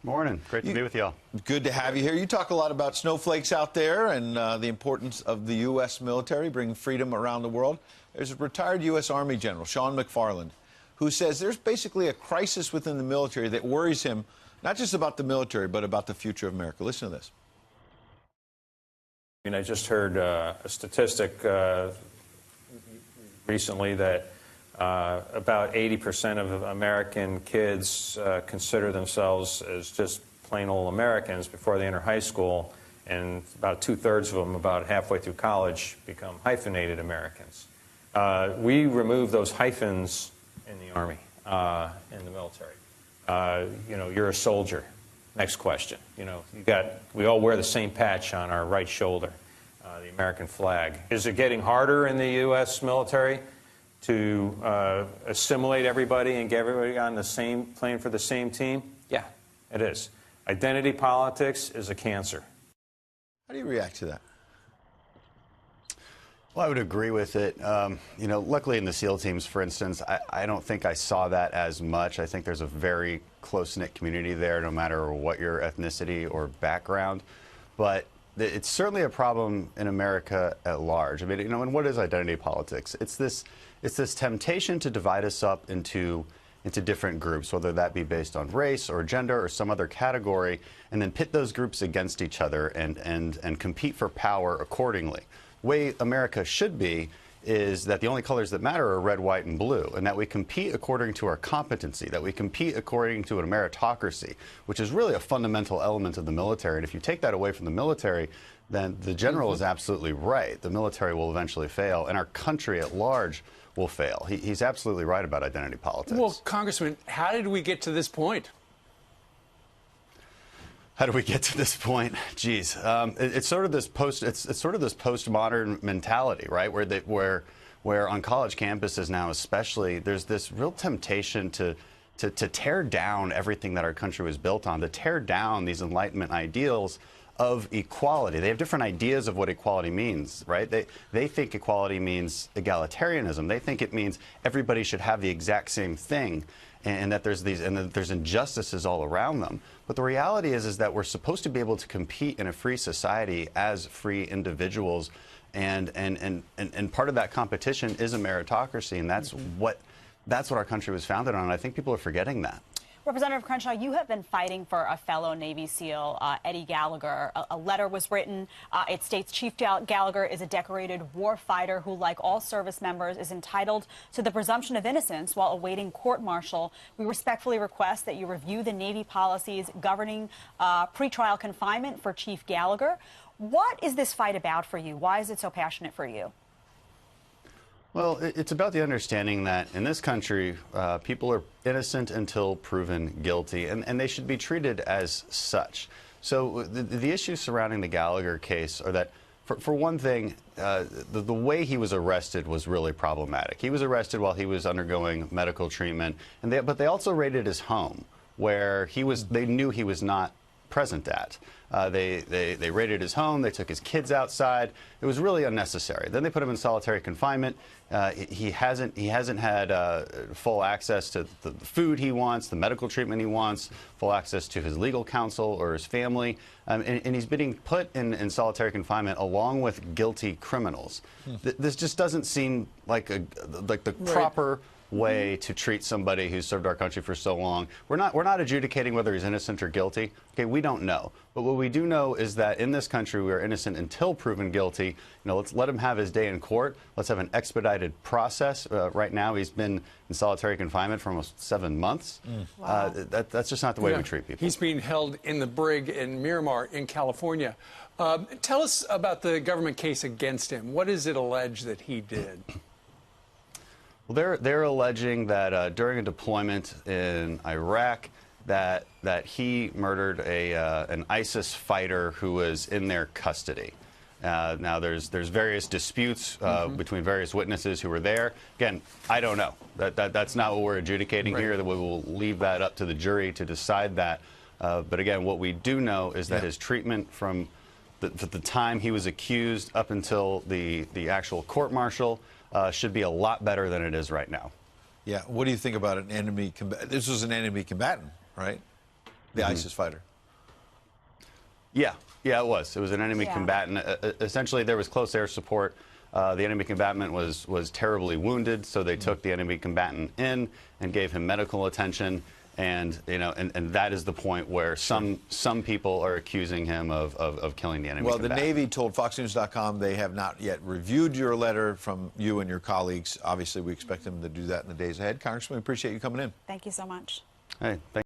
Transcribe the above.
Morning. Great to be with y'all. Good to have you here. You talk a lot about snowflakes out there and the importance of the U.S. military bringing freedom around the world. There's a retired U.S. Army general, Sean McFarland, who says there's basically a crisis within the military that worries him, not just about the military, but about the future of America. Listen to this. I just heard a statistic recently that about 80% of American kids consider themselves as just plain old Americans before they enter high school, and about 2/3 of them, about halfway through college, become hyphenated Americans. We remove those hyphens in the Army, in the military. You're a soldier. Next question. We all wear the same patch on our right shoulder, the American flag. Is it getting harder in the U.S. military to assimilate everybody and get everybody on the same playing for the same team? Yeah, it is. Identity politics is a cancer. How do you react to that? Well, I would agree with it. Luckily in the SEAL teams, for instance, I don't think I saw that as much. I think there's a very close-knit community there, no matter what your ethnicity or background. But it's certainly a problem in America at large. I mean, and what is identity politics? It's this temptation to divide us up into different groups, whether that be based on race or gender or some other category, and then pit those groups against each other and compete for power accordingly. The way America should be is that the only colors that matter are red, white, and blue, and that we compete according to our competency, that we compete according to a meritocracy, which is really a fundamental element of the military. And if you take that away from the military, then the general is absolutely right. The military will eventually fail, and our country at large will fail. He's absolutely right about identity politics. Well, Congressman, how did we get to this point? How do we get to this point? Geez, it's sort of this postmodern mentality, right? Where on college campuses now, especially, there's this real temptation to tear down everything that our country was built on, to tear down these Enlightenment ideals of equality. They have different ideas of what equality means, right? They think equality means egalitarianism. They think it means everybody should have the exact same thing, and that there's injustices all around them. But the reality is that we're supposed to be able to compete in a free society as free individuals, and part of that competition is a meritocracy, and that's what our country was founded on. And I think people are forgetting that. Representative Crenshaw, you have been fighting for a fellow Navy SEAL, Eddie Gallagher. A letter was written. It states Chief Gallagher is a decorated war fighter who, like all service members, is entitled to the presumption of innocence while awaiting court-martial. We respectfully request that you review the Navy policies governing pretrial confinement for Chief Gallagher. What is this fight about for you? Why is it so passionate for you? Well, it's about the understanding that in this country, people are innocent until proven guilty, and they should be treated as such. So the issues surrounding the Gallagher case are that, for one thing, the way he was arrested was really problematic. He was arrested while he was undergoing medical treatment, but they also raided his home, where they knew he was not present at. They raided his home. They took his kids outside. It was really unnecessary. Then they put him in solitary confinement. He hasn't had full access to the food he wants, the medical treatment he wants, full access to his legal counsel or his family, and he's being put in solitary confinement along with guilty criminals. This just doesn't seem like the proper way to treat somebody who's served our country for so long. We're not adjudicating whether he's innocent or guilty. Okay, we don't know. But what we do know is that in this country we are innocent until proven guilty. Let's let him have his day in court. Let's have an expedited process. Right now he's been in solitary confinement for almost 7 months. Wow. That's just not the way we treat people. He's being held in the brig in Miramar in California. Tell us about the government case against him. What is it alleged that he did? Well, they're alleging that during a deployment in Iraq, that he murdered an ISIS fighter who was in their custody. Now, there's various disputes between various witnesses who were there. Again, I don't know. That's not what we're adjudicating here. That we will leave that up to the jury to decide that. But again, what we do know is that his treatment from the time he was accused up until the actual court-martial should be a lot better than it is right now. Yeah. What do you think about an enemy combatant? This was an enemy combatant, right? the ISIS fighter. Yeah, it was. It was an enemy combatant. Essentially, there was close air support. The enemy combatant was terribly wounded, so they took the enemy combatant in and gave him medical attention. And and that is the point where some people are accusing him of killing the enemy combatant. Well, the Navy told FoxNews.com they have not yet reviewed your letter from you and your colleagues. Obviously, we expect them to do that in the days ahead. Congressman, we appreciate you coming in. Thank you so much. Hey, thank